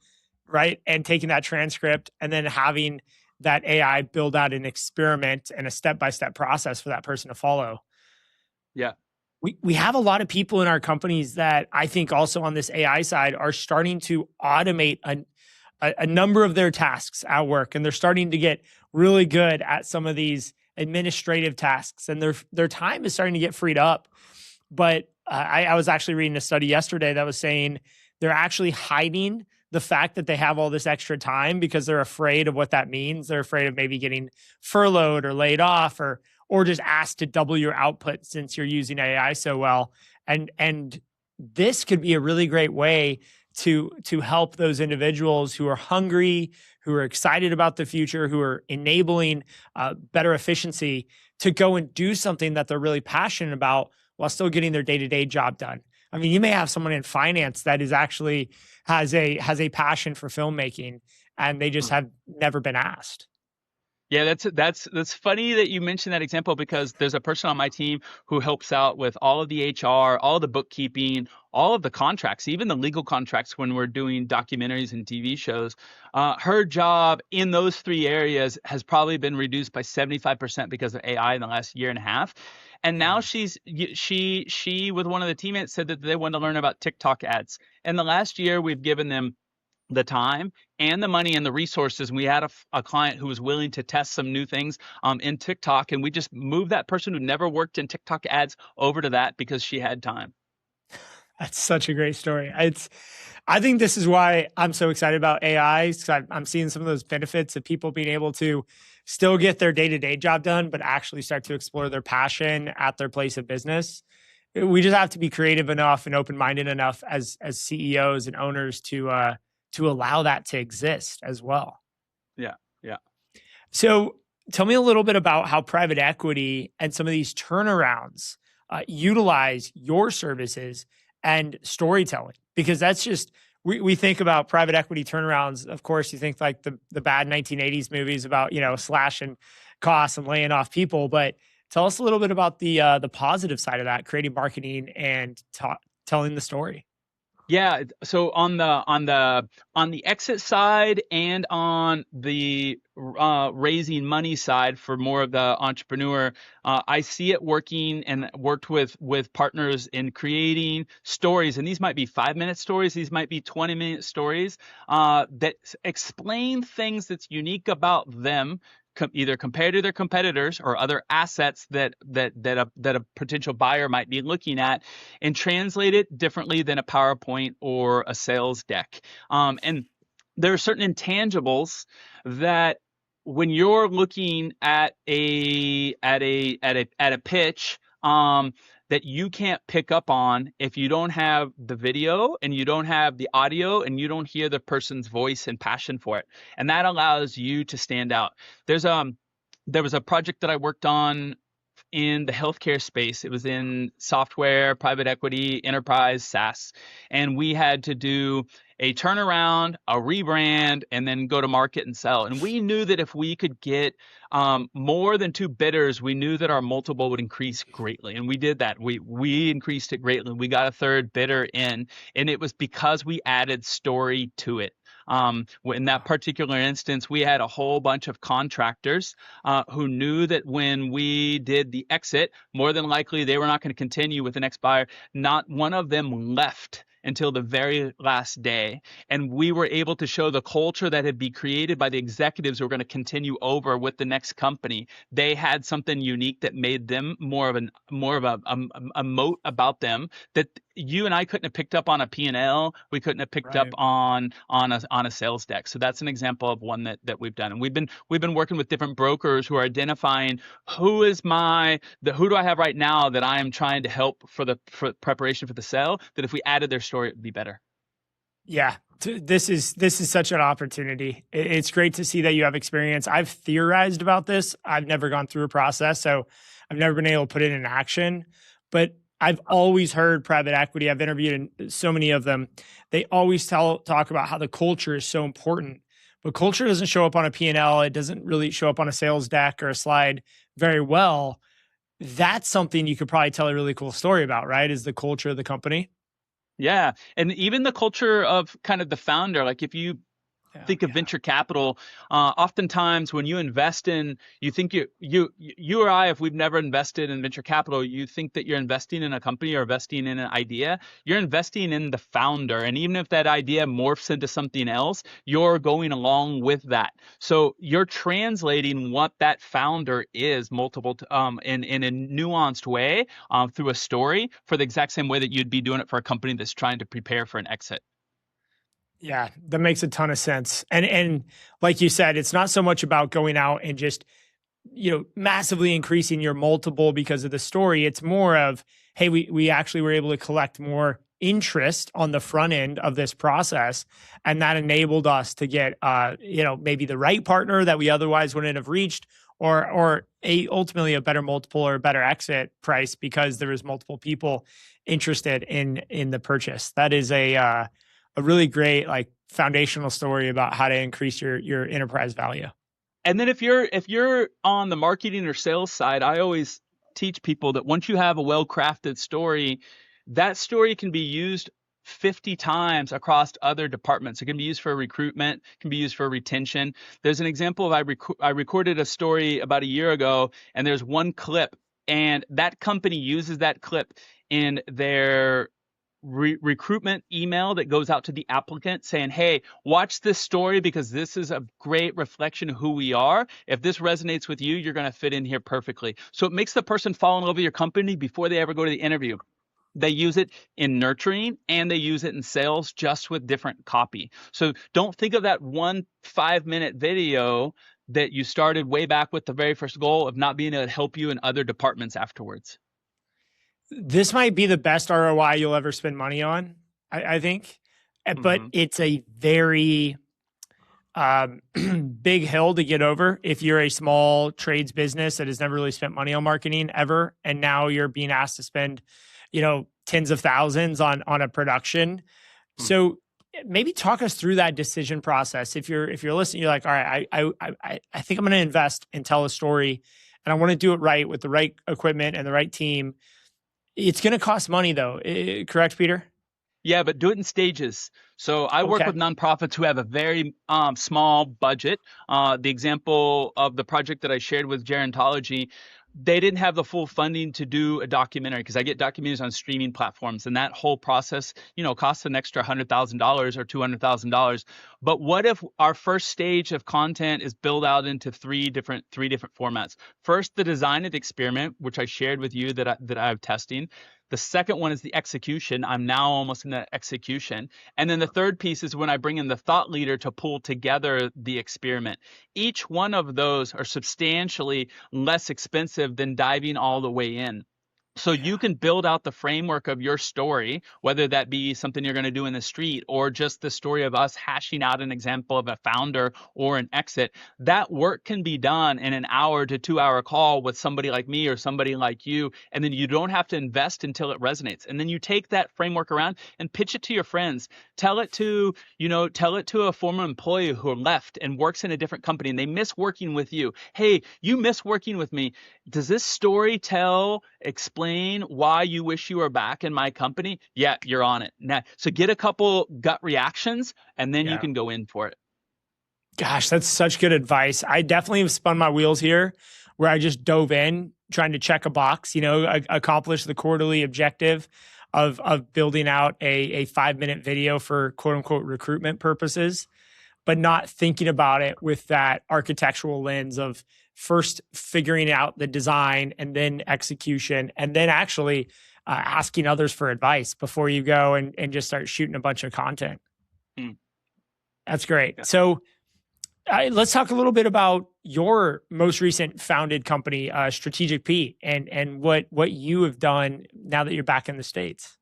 right? And taking that transcript and then having that AI build out an experiment and a step-by-step process for that person to follow. Yeah. We have a lot of people in our companies that I think also on this AI side are starting to automate a number of their tasks at work. And they're starting to get really good at some of these administrative tasks, and their time is starting to get freed up. But I was actually reading a study yesterday that was saying they're actually hiding the fact that they have all this extra time because they're afraid of what that means. They're afraid of maybe getting furloughed or laid off, or just asked to double your output since you're using AI so well. And this could be a really great way to help those individuals who are hungry, who are excited about the future, who are enabling better efficiency, to go and do something that they're really passionate about while still getting their day-to-day job done. I mean, you may have someone in finance that is actually has a passion for filmmaking, and they just have never been asked. Yeah, that's funny that you mentioned that example, because there's a person on my team who helps out with all of the HR, all of the bookkeeping, all of the contracts, even the legal contracts when we're doing documentaries and TV shows. Her job in those three areas has probably been reduced by 75% because of AI in the last year and a half. And now she with one of the teammates said that they want to learn about TikTok ads. And the last year we've given them the time and the money and the resources. And we had a client who was willing to test some new things in TikTok, and we just moved that person who never worked in TikTok ads over to that because she had time. That's such a great story. I think this is why I'm so excited about AI, because I'm seeing some of those benefits of people being able to still get their day-to-day job done, but actually start to explore their passion at their place of business. We just have to be creative enough and open-minded enough as CEOs and owners to allow that to exist as well. Yeah, yeah. So tell me a little bit about how private equity and some of these turnarounds utilize your services and storytelling, because that's just, we think about private equity turnarounds. Of course, you think like the bad 1980s movies about, slashing costs and laying off people, but tell us a little bit about the positive side of that, creating marketing and telling the story. Yeah. So on the exit side and on the raising money side for more of the entrepreneur, I see it working, and worked with partners in creating stories. And these might be 5-minute stories. These might be 20-minute stories that explain things that's unique about them, either compared to their competitors or other assets that a potential buyer might be looking at, and translate it differently than a PowerPoint or a sales deck. And there are certain intangibles that, when you're looking at a pitch, that you can't pick up on if you don't have the video and you don't have the audio and you don't hear the person's voice and passion for it. And that allows you to stand out. There was a project that I worked on in the healthcare space. It was in software, private equity, enterprise, SaaS. And we had to do a turnaround, a rebrand, and then go to market and sell. And we knew that if we could get more than 2 bidders, we knew that our multiple would increase greatly. And we did that. We increased it greatly. We got a 3rd bidder in, and it was because we added story to it. In that particular instance, we had a whole bunch of contractors who knew that when we did the exit, more than likely they were not going to continue with the next buyer. Not one of them left until the very last day. And we were able to show the culture that had been created by the executives who were going to continue over with the next company. They had something unique that made them more of a moat about them that you and I couldn't have picked up on a P&L. We couldn't have picked up on a sales deck. So that's an example of one that we've done. And we've been working with different brokers who are identifying who do I have right now that I am trying to help for preparation for the sale, that if we added their story, it would be better. Yeah, this is such an opportunity. It's great to see that you have experience. I've theorized about this. I've never gone through a process, so I've never been able to put it in action. But I've always heard private equity. I've interviewed so many of them. They always talk about how the culture is so important. But culture doesn't show up on a P&L. It doesn't really show up on a sales deck or a slide very well. That's something you could probably tell a really cool story about, right? Is the culture of the company. Yeah. And even the culture of kind of the founder, like if you think of venture capital, oftentimes when you invest in, you think you or I, if we've never invested in venture capital, you think that you're investing in a company or investing in an idea. You're investing in the founder. And even if that idea morphs into something else, you're going along with that. So you're translating what that founder is in a nuanced way through a story, for the exact same way that you'd be doing it for a company that's trying to prepare for an exit. Yeah, that makes a ton of sense. And like you said, it's not so much about going out and just, massively increasing your multiple because of the story. It's more of, hey, we actually were able to collect more interest on the front end of this process. And that enabled us to get, maybe the right partner that we otherwise wouldn't have reached, or ultimately a better multiple or a better exit price because there was multiple people interested in the purchase. That is a really great foundational story about how to increase your enterprise value. And then if you're on the marketing or sales side, I always teach people that once you have a well-crafted story, that story can be used 50 times across other departments. It can be used for recruitment, can be used for retention. There's an example of I recorded a story about a year ago, and there's one clip, and that company uses that clip in their recruitment email that goes out to the applicant saying, hey, watch this story because this is a great reflection of who we are. If this resonates with you, you're going to fit in here perfectly. So it makes the person fall in love with your company before they ever go to the interview. They use it in nurturing and they use it in sales, just with different copy. So don't think of that 5-minute video that you started way back with the very first goal of not being able to help you in other departments afterwards. This might be the best ROI you'll ever spend money on, I think. But it's a very big hill to get over if you're a small trades business that has never really spent money on marketing ever. And now you're being asked to spend, tens of thousands on a production. So maybe talk us through that decision process. If you're listening, you're like, all right, I think I'm going to invest and tell a story, and I want to do it right with the right equipment and the right team. It's going to cost money, though. Correct, Peter? Yeah, but do it in stages. So I work with nonprofits who have a very small budget. The example of the project that I shared with Gerontology, they didn't have the full funding to do a documentary, because I get documentaries on streaming platforms, and that whole process, costs an extra $100,000 or $200,000. But what if our first stage of content is built out into three different formats? First, the design of the experiment, which I shared with you that I'm testing. The second one is the execution. I'm now almost in the execution. And then the third piece is when I bring in the thought leader to pull together the experiment. Each one of those are substantially less expensive than diving all the way in. So you can build out the framework of your story, whether that be something you're going to do in the street or just the story of us hashing out an example of a founder or an exit. That work can be done in an hour to 2-hour call with somebody like me or somebody like you. And then you don't have to invest until it resonates. And then you take that framework around and pitch it to your friends. Tell it to a former employee who left and works in a different company and they miss working with you. Hey, you miss working with me. Does this story explain why you wish you were back in my company? Yeah, you're on it. Now, so get a couple gut reactions and then you can go in for it. Gosh, that's such good advice. I definitely have spun my wheels here where I just dove in trying to check a box, accomplish the quarterly objective of building out a 5-minute video for quote unquote recruitment purposes, but not thinking about it with that architectural lens of first figuring out the design and then execution, and then actually asking others for advice before you go and just start shooting a bunch of content. That's great. Yeah. So let's talk a little bit about your most recent founded company, Strategic Pete, and what you have done now that you're back in the States.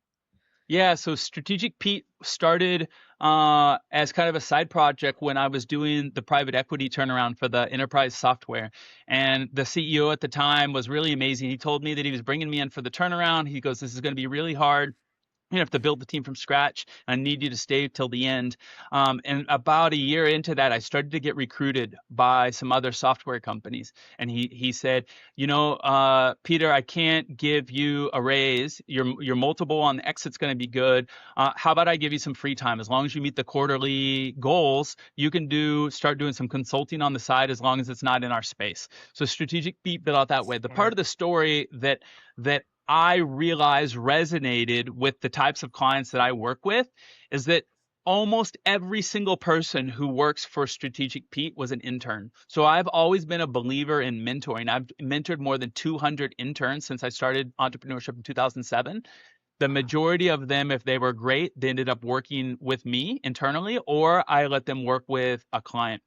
Yeah, so Strategic Pete started as kind of a side project when I was doing the private equity turnaround for the enterprise software. And the CEO at the time was really amazing. He told me that he was bringing me in for the turnaround. He goes, this is going to be really hard. You have to build the team from scratch. I need you to stay till the end. And about a year into that, I started to get recruited by some other software companies. And he said, Peter, I can't give you a raise. Your multiple on the exit's going to be good. How about I give you some free time? As long as you meet the quarterly goals, you can start doing some consulting on the side as long as it's not in our space. So Strategic Pete built out that way. The part of the story that I realized resonated with the types of clients that I work with is that almost every single person who works for Strategic Pete was an intern. So I've always been a believer in mentoring. I've mentored more than 200 interns since I started entrepreneurship in 2007. The majority of them, if they were great, they ended up working with me internally, or I let them work with a client.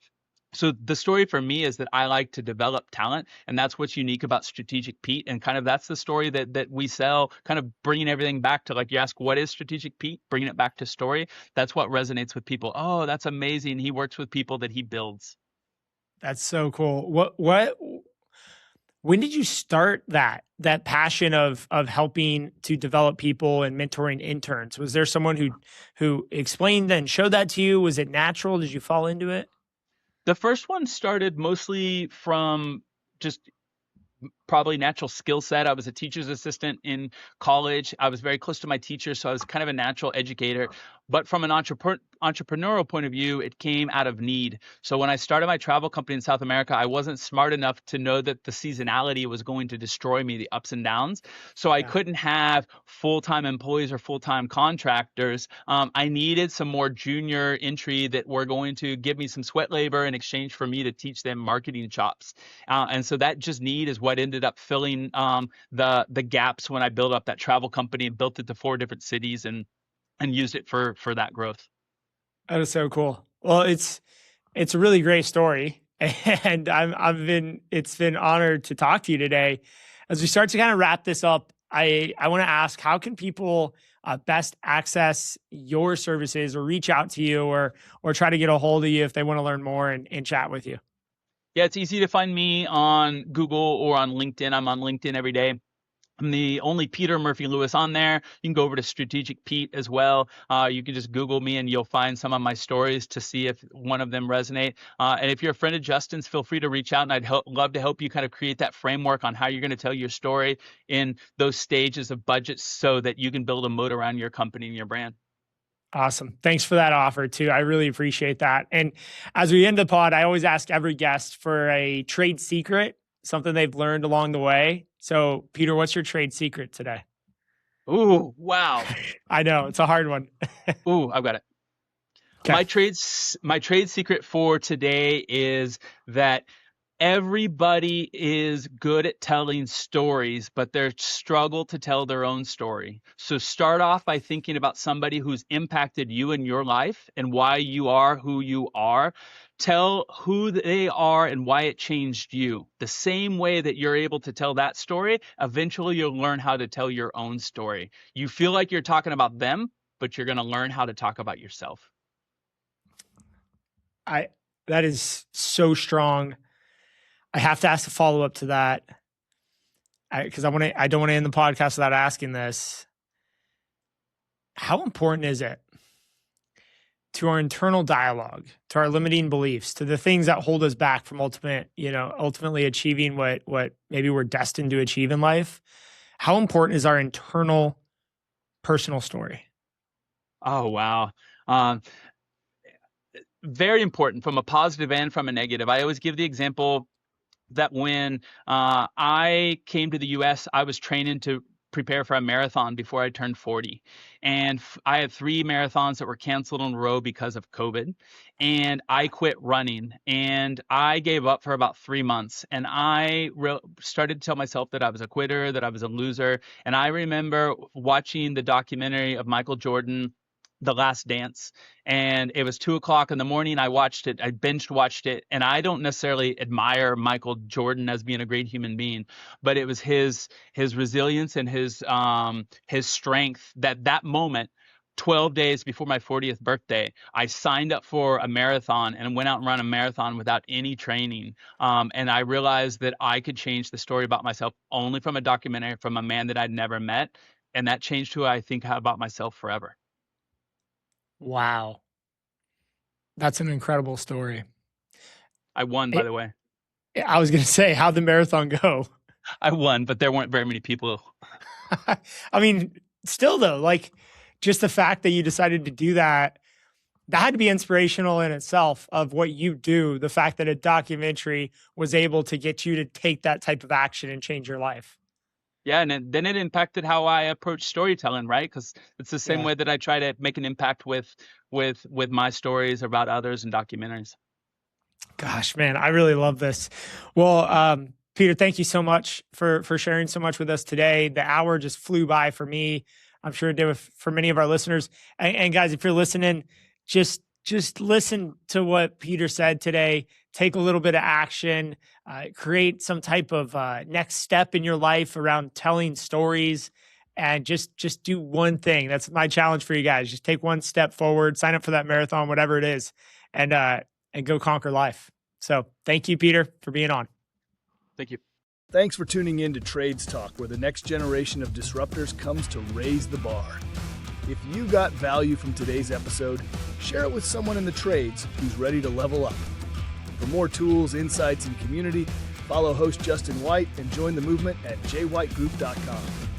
So the story for me is that I like to develop talent, and that's what's unique about Strategic Pete. And kind of that's the story that we sell, kind of bringing everything back to, like, you ask, what is Strategic Pete? Bringing it back to story. That's what resonates with people. Oh, that's amazing. He works with people that he builds. That's so cool. When did you start that passion of helping to develop people and mentoring interns? Was there someone who explained and showed that to you? Was it natural? Did you fall into it? The first one started mostly from just probably natural skill set. I was a teacher's assistant in college. I was very close to my teachers, so I was kind of a natural educator. But from an entrepreneurial point of view, it came out of need. So when I started my travel company in South America, I wasn't smart enough to know that the seasonality was going to destroy me, the ups and downs. So I couldn't have full-time employees or full-time contractors. I needed some more junior entry that were going to give me some sweat labor in exchange for me to teach them marketing chops. And so that just need is what ended up filling the gaps when I built up that travel company and built it to 4 different cities and used it for that growth. That is so cool. Well, it's a really great story, and it's been honored to talk to you today. As we start to kind of wrap this up, I want to ask, how can people best access your services or reach out to you or try to get a hold of you if they want to learn more and chat with you? Yeah, it's easy to find me on Google or on LinkedIn. I'm on LinkedIn every day. I'm the only Peter Murphy Lewis on there. You can go over to Strategic Pete as well. You can just Google me and you'll find some of my stories to see if one of them resonate. And if you're a friend of Justin's, feel free to reach out, and I'd love to help you kind of create that framework on how you're going to tell your story in those stages of budgets so that you can build a moat around your company and your brand. Awesome. Thanks for that offer too. I really appreciate that. And as we end the pod, I always ask every guest for a trade secret, something they've learned along the way. So Peter, what's your trade secret today? Ooh, wow. I know, it's a hard one. Ooh, I've got it. Okay. My trade secret for today is that everybody is good at telling stories, but they struggle to tell their own story. So start off by thinking about somebody who's impacted you in your life and why you are who you are. Tell who they are and why it changed you. The same way that you're able to tell that story, eventually you'll learn how to tell your own story. You feel like you're talking about them, but you're going to learn how to talk about yourself. That is so strong. I have to ask a follow-up to that because I don't want to end the podcast without asking this. How important is it to our internal dialogue, to our limiting beliefs, to the things that hold us back from ultimately achieving what maybe we're destined to achieve in life? How important is our internal personal story? Oh, wow. Very important from a positive and from a negative. I always give the example that when I came to the U.S., I was training to prepare for a marathon before I turned 40. And I had 3 marathons that were canceled in a row because of COVID. And I quit running and I gave up for about 3 months. And I started to tell myself that I was a quitter, that I was a loser. And I remember watching the documentary of Michael Jordan, The Last Dance, and it was 2:00 in the morning. I watched it. I binge watched it, and I don't necessarily admire Michael Jordan as being a great human being, but it was his resilience and his strength that moment, 12 days before my 40th birthday, I signed up for a marathon and went out and ran a marathon without any training. And I realized that I could change the story about myself only from a documentary from a man that I'd never met, and that changed who I think about myself forever. Wow. That's an incredible story. I won, by the way. I was going to say, how'd the marathon go? I won, but there weren't very many people. I mean, still though, like just the fact that you decided to do that had to be inspirational in itself of what you do. The fact that a documentary was able to get you to take that type of action and change your life. Yeah, and then it impacted how I approach storytelling, right? Because it's the same way that I try to make an impact with my stories about others and documentaries. Gosh, man, I really love this. Well, Peter, thank you so much for sharing so much with us today. The hour just flew by for me. I'm sure it did for many of our listeners. And guys, if you're listening, just listen to what Peter said today. Take a little bit of action, create some type of next step in your life around telling stories, and just do one thing. That's my challenge for you guys. Just take one step forward, sign up for that marathon, whatever it is, and go conquer life. So thank you, Peter, for being on. Thank you. Thanks for tuning in to Trades Talk, where the next generation of disruptors comes to raise the bar. If you got value from today's episode, share it with someone in the trades who's ready to level up. For more tools, insights, and community, Follow host Justin White and join the movement at jwhitegroup.com.